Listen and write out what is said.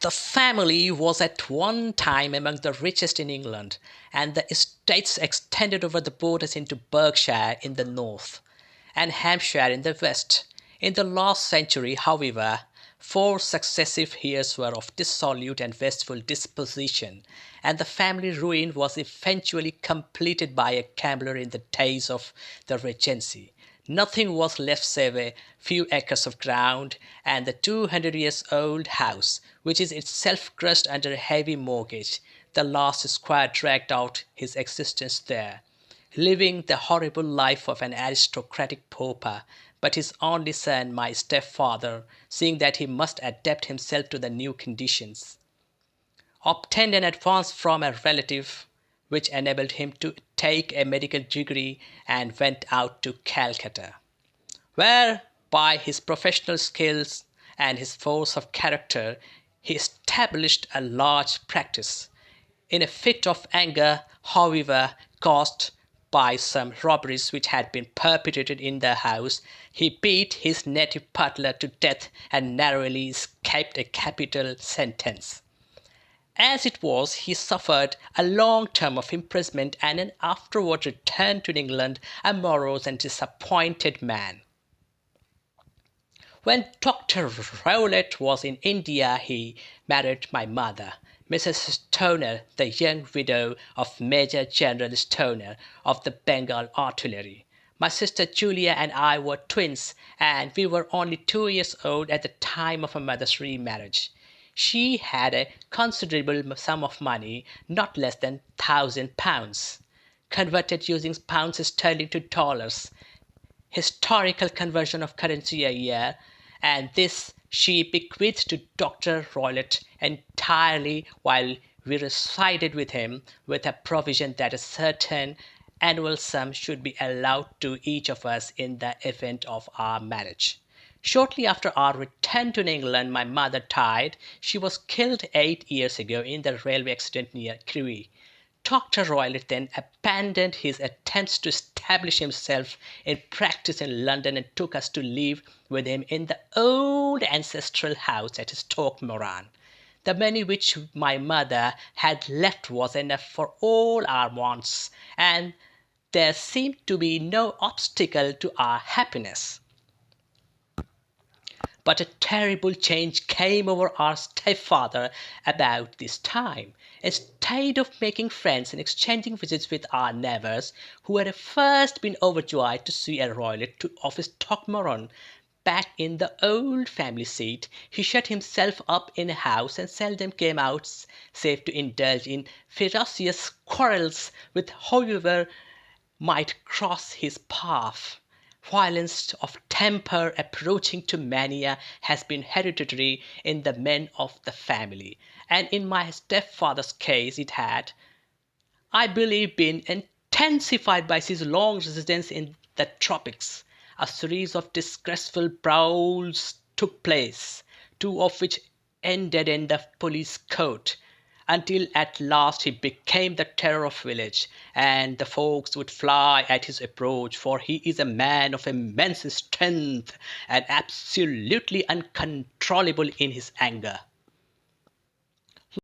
The family was at one time among the richest in England, and the estates extended over the borders into Berkshire in the north and Hampshire in the west. In the last century, however, 4 successive heirs were of dissolute and wasteful disposition, and the family ruin was eventually completed by a gambler in the days of the Regency. Nothing was left save a few acres of ground and the 200 years old house, which is itself crushed under a heavy mortgage. The last squire dragged out his existence there, living the horrible life of an aristocratic pauper, but his only son, my stepfather, seeing that he must adapt himself to the new conditions, obtained an advance from a relative which enabled him to take a medical degree and went out to Calcutta, where by his professional skills and his force of character he established a large practice. In a fit of anger, however, caused by some robberies which had been perpetrated in the house, he beat his native butler to death and narrowly escaped a capital sentence. As it was, he suffered a long term of imprisonment and afterward returned to England a morose and disappointed man. When Dr. Rowlett was in India, he married my mother, Mrs. Stoner, the young widow of Major General Stoner of the Bengal Artillery. My sister Julia and I were twins, and we were only 2 years old at the time of my mother's remarriage. She had a considerable sum of money, not less than £1,000, converted using pounds sterling to dollars, historical conversion of currency a year, and this she bequeathed to Dr. Rowlett entirely while we resided with him, with a provision that a certain annual sum should be allowed to each of us in the event of our marriage. Shortly after our return to England, my mother died. She was killed 8 years ago in the railway accident near Crewe. Dr. Rowlett then abandoned his attempts to establish himself in practice in London and took us to live with him in the old ancestral house at Stoke Moran. The money which my mother had left was enough for all our wants, and there seemed to be no obstacle to our happiness. But a terrible change came over our stepfather about this time. Instead of making friends and exchanging visits with our neighbours, who had first been overjoyed to see a Rowlett of Stoke Moran back in the old family seat, he shut himself up in a house and seldom came out save to indulge in ferocious quarrels with whoever might cross his path. Violence of temper approaching to mania has been hereditary in the men of the family, and in my stepfather's case it had, I believe, been intensified by his long residence in the tropics. A series of disgraceful brawls took place, 2 of which ended in the police court, until at last he became the terror of village, and the folks would fly at his approach, for he is a man of immense strength and absolutely uncontrollable in his anger.